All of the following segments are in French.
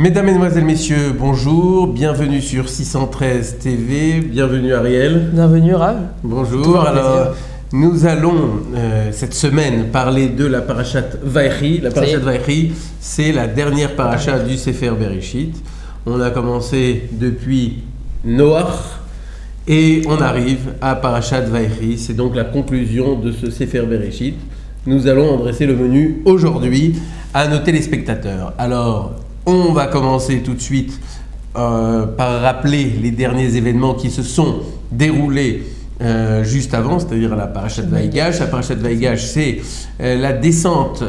Mesdames, Mesdemoiselles, Messieurs, bonjour, bienvenue sur 613 TV, bienvenue Ariel. Bienvenue Rav. Bonjour, alors nous allons cette semaine parler de la parashat Vaïchi. La parashat Vaïchi, c'est la dernière parasha du Sefer Bereshit. On a commencé depuis Noach et on arrive à parashat Vaïchi, c'est donc la conclusion de ce Sefer Bereshit. Nous allons dresser le menu aujourd'hui à nos téléspectateurs. Alors, on va commencer tout de suite par rappeler les derniers événements qui se sont déroulés juste avant, c'est-à-dire la parashat Vaïgash. La parashat Vaïgash, c'est la descente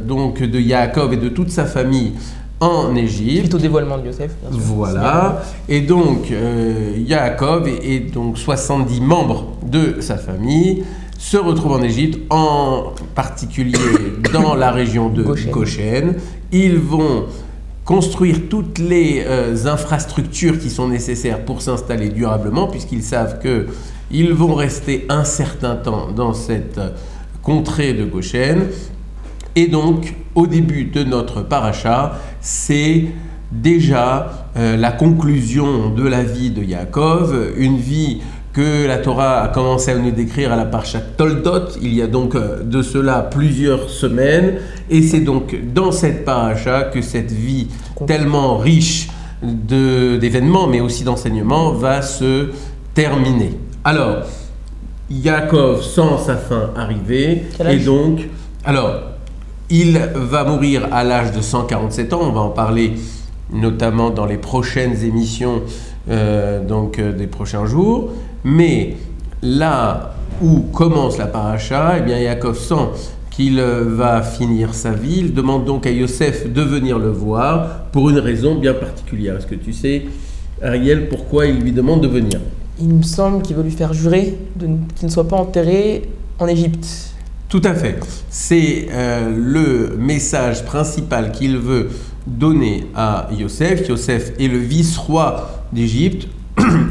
donc de Yaakov et de toute sa famille en Égypte. Suite au dévoilement de Yosef. Bien sûr. Voilà. Et donc, Yaakov et donc 70 membres de sa famille se retrouvent en Égypte, en particulier dans la région de Goshen. Ils vont construire toutes les infrastructures qui sont nécessaires pour s'installer durablement, puisqu'ils savent qu'ils vont rester un certain temps dans cette contrée de Goshen. Et donc, au début de notre paracha, c'est déjà la conclusion de la vie de Yaakov, une vie que la Torah a commencé à nous décrire à la parashat Toldot, il y a donc de cela plusieurs semaines, et c'est donc dans cette paracha que cette vie tellement riche d'événements, mais aussi d'enseignements, va se terminer. Alors, Yaakov sent sa fin arriver, et donc, alors, il va mourir à l'âge de 147 ans, on va en parler notamment dans les prochaines émissions des prochains jours. Mais là où commence la paracha, eh bien Yaakov sent qu'il va finir sa vie. Il demande donc à Yosef de venir le voir pour une raison bien particulière. Est-ce que tu sais, Ariel, pourquoi il lui demande de venir? Il me semble qu'il veut lui faire jurer qu'il ne soit pas enterré en Égypte. Tout à fait. C'est le message principal qu'il veut donner à Yosef. Yosef est le vice-roi d'Égypte.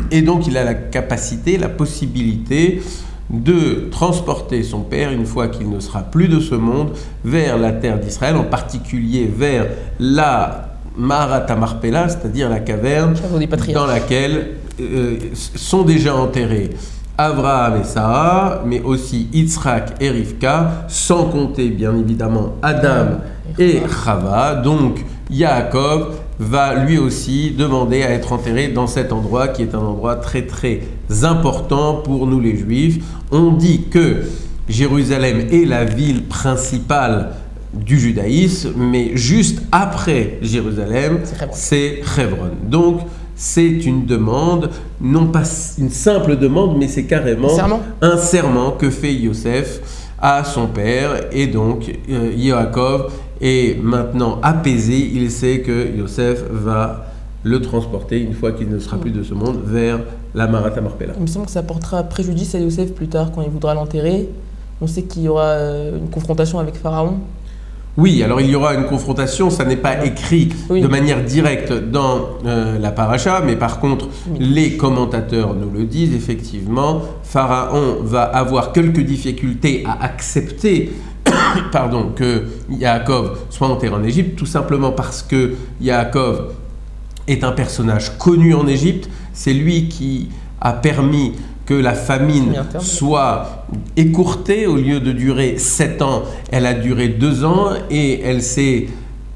Et donc il a la capacité, la possibilité de transporter son père, une fois qu'il ne sera plus de ce monde, vers la terre d'Israël, en particulier vers la Maharat Marpella, c'est-à-dire la caverne dans laquelle sont déjà enterrés Abraham et Sarah, mais aussi Yitzhak et Rivka, sans compter bien évidemment Adam et Chava. Donc Yaakov va lui aussi demander à être enterré dans cet endroit qui est un endroit très très important pour nous les Juifs. On dit que Jérusalem est la ville principale du judaïsme, mais juste après Jérusalem, c'est Hebron. Donc c'est une demande, non pas une simple demande, mais c'est carrément un serment que fait Yosef à son père. Et donc Yaakov est maintenant apaisé, il sait que Yosef va le transporter, une fois qu'il ne sera plus de ce monde, vers la Maharat Marpella. Il me semble que ça portera préjudice à Yosef plus tard quand il voudra l'enterrer. On sait qu'il y aura une confrontation avec Pharaon. Oui, alors il y aura une confrontation, ça n'est pas écrit de manière directe dans la paracha, mais par contre, les commentateurs nous le disent, effectivement, Pharaon va avoir quelques difficultés à accepter que Yaakov soit enterré en Égypte, tout simplement parce que Yaakov est un personnage connu en Égypte, c'est lui qui a permis que la famine soit écourtée. Au lieu de durer 7 ans, elle a duré 2 ans et elle s'est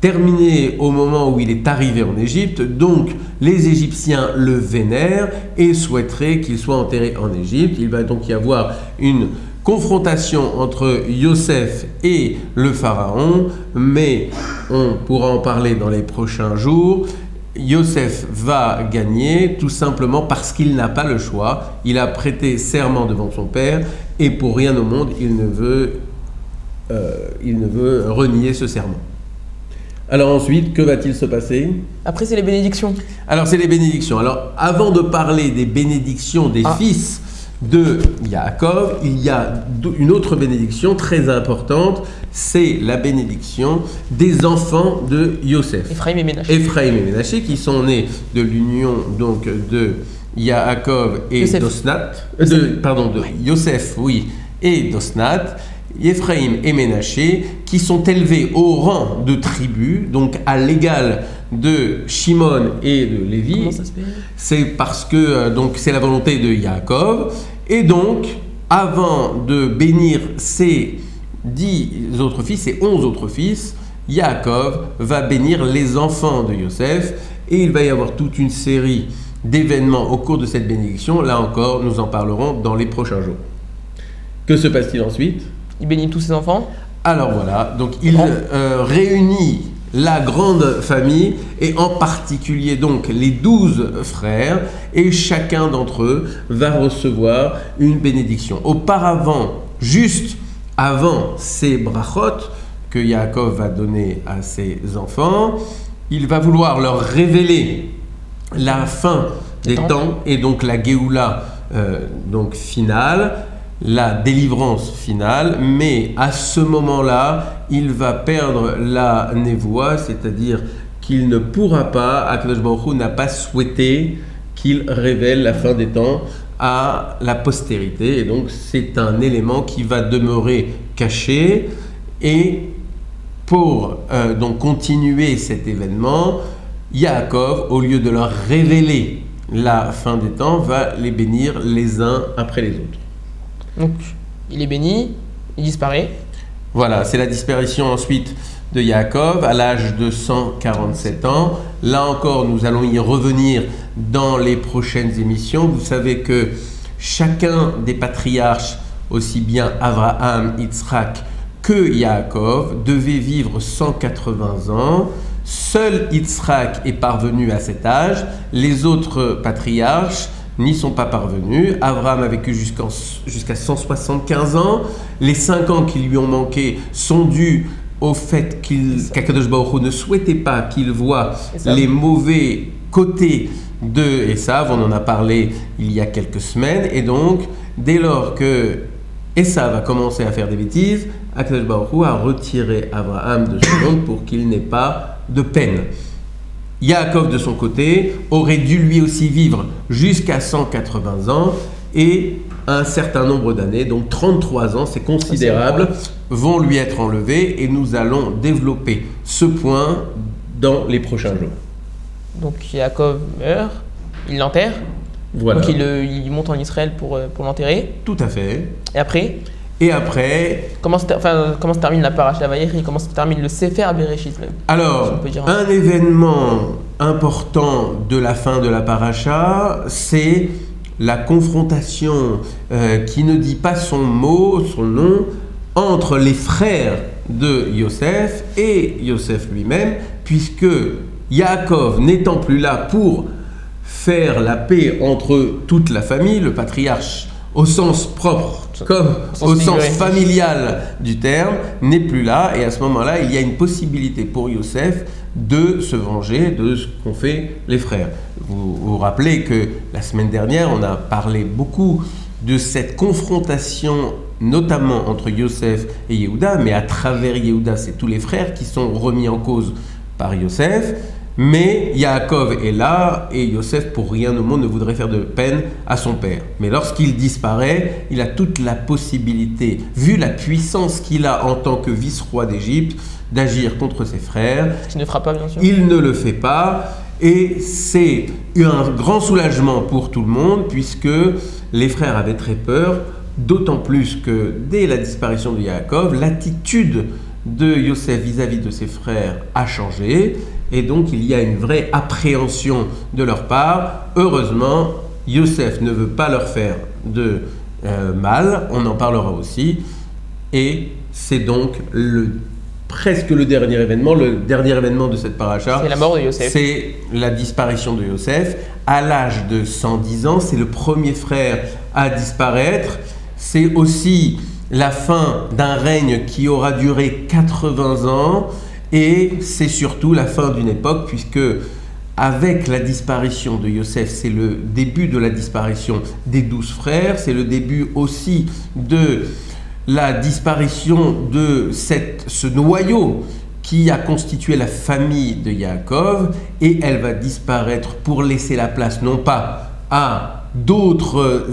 terminée au moment où il est arrivé en Égypte. Donc les Égyptiens le vénèrent et souhaiteraient qu'il soit enterré en Égypte. Il va donc y avoir une confrontation entre Yosef et le pharaon, mais on pourra en parler dans les prochains jours. Yosef va gagner tout simplement parce qu'il n'a pas le choix. Il a prêté serment devant son père et pour rien au monde, il ne veut renier ce serment. Alors ensuite, que va-t-il se passer? Après, c'est les bénédictions. Alors, c'est les bénédictions. Alors, avant de parler des bénédictions des fils de Yaakov, il y a une autre bénédiction très importante, c'est la bénédiction des enfants de Yosef. Ephraïm et Ménaché, qui sont nés de l'union donc de Yaakov et d'Osnat, de Yosef, et d'Osnat. Ephraïm et Ménaché, qui sont élevés au rang de tribus, donc à l'égal de Shimon et de Lévi. Comment ça se fait? C'est parce que donc c'est la volonté de Yaakov. Et donc, avant de bénir ses 10 autres fils, ses 11 autres fils, Yaakov va bénir les enfants de Yosef. Et il va y avoir toute une série d'événements au cours de cette bénédiction. Là encore, nous en parlerons dans les prochains jours. Que se passe-t-il ensuite? Il bénit tous ses enfants. Alors voilà, donc il réunit la grande famille et en particulier donc les 12 frères et chacun d'entre eux va recevoir une bénédiction. Auparavant, juste avant ces brachot que Yaakov va donner à ses enfants, il va vouloir leur révéler la fin des temps et donc la Géoula donc finale, la délivrance finale, mais à ce moment-là, il va perdre la névoie, c'est-à-dire qu'il ne pourra pas, Akadosh Baruch Hu n'a pas souhaité qu'il révèle la fin des temps à la postérité, et donc c'est un élément qui va demeurer caché, et pour donc continuer cet événement, Yaakov, au lieu de leur révéler la fin des temps, va les bénir les uns après les autres. Donc, il est béni, il disparaît. Voilà, c'est la disparition ensuite de Yaakov à l'âge de 147 ans. Là encore, nous allons y revenir dans les prochaines émissions. Vous savez que chacun des patriarches, aussi bien Abraham, Yitzhak que Yaakov, devait vivre 180 ans. Seul Yitzhak est parvenu à cet âge. Les autres patriarches n'y sont pas parvenus. Abraham a vécu jusqu'à 175 ans. Les 5 ans qui lui ont manqué sont dus au fait qu'Akadosh Baruch Hu ne souhaitait pas qu'il voie les mauvais côtés de Esav. On en a parlé il y a quelques semaines. Et donc, dès lors que Esav a commencé à faire des bêtises, Akadosh Baruch Hu a retiré Abraham de ce monde pour qu'il n'ait pas de peine. Yaakov, de son côté, aurait dû lui aussi vivre jusqu'à 180 ans et un certain nombre d'années, donc 33 ans, c'est considérable, vont lui être enlevés et nous allons développer ce point dans les prochains jours. Donc Yaakov meurt, il l'enterre, voilà. Donc il monte en Israël pour l'enterrer. Tout à fait. Et après, comment se termine la paracha Vayechi, comment se termine le Sefer Bereshit même? Alors, un événement important de la fin de la paracha, c'est la confrontation qui ne dit pas son nom, entre les frères de Yosef et Yosef lui-même, puisque Yaakov n'étant plus là pour faire la paix entre toute la famille, le patriarche au sens propre comme au sens familial du terme, n'est plus là, et à ce moment-là, il y a une possibilité pour Yosef de se venger de ce qu'ont fait les frères. Vous vous rappelez que la semaine dernière, on a parlé beaucoup de cette confrontation, notamment entre Yosef et Yehuda, mais à travers Yehuda, c'est tous les frères qui sont remis en cause par Yosef. Mais Yaakov est là et Yosef, pour rien au monde, ne voudrait faire de peine à son père. Mais lorsqu'il disparaît, il a toute la possibilité, vu la puissance qu'il a en tant que vice-roi d'Égypte, d'agir contre ses frères. Il ne fera pas, bien sûr. Il ne le fait pas et c'est un grand soulagement pour tout le monde puisque les frères avaient très peur, d'autant plus que dès la disparition de Yaakov, l'attitude de Yosef vis-à-vis de ses frères a changé. Et donc, il y a une vraie appréhension de leur part. Heureusement, Yosef ne veut pas leur faire de mal. On en parlera aussi. Et c'est donc presque le dernier événement de cette paracha. C'est la mort de Yosef. C'est la disparition de Yosef. À l'âge de 110 ans, c'est le premier frère à disparaître. C'est aussi la fin d'un règne qui aura duré 80 ans. Et c'est surtout la fin d'une époque, puisque avec la disparition de Yosef, c'est le début de la disparition des 12 frères, c'est le début aussi de la disparition de ce noyau qui a constitué la famille de Yaakov, et elle va disparaître pour laisser la place non pas à d'autres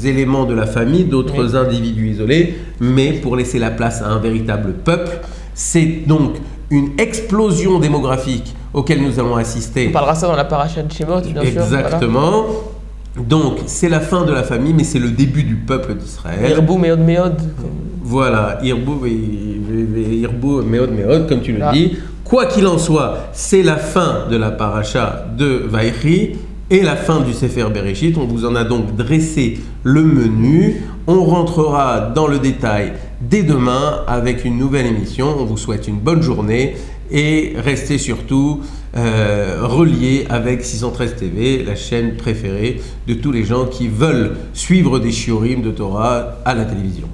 éléments de la famille, d'autres individus isolés, mais pour laisser la place à un véritable peuple. C'est donc une explosion démographique auquel nous allons assister. On parlera ça dans la paracha de Shemot, bien sûr. Exactement. Donc, c'est la fin de la famille, mais c'est le début du peuple d'Israël. Irbu meod meod. Voilà, Irbu meod meod, comme tu le dis. Quoi qu'il en soit, c'est la fin de la paracha de Vaïchi et la fin du Sefer Bereshit. On vous en a donc dressé le menu. On rentrera dans le détail dès demain avec une nouvelle émission. On vous souhaite une bonne journée et restez surtout reliés avec 613 TV, la chaîne préférée de tous les gens qui veulent suivre des shiurim de Torah à la télévision.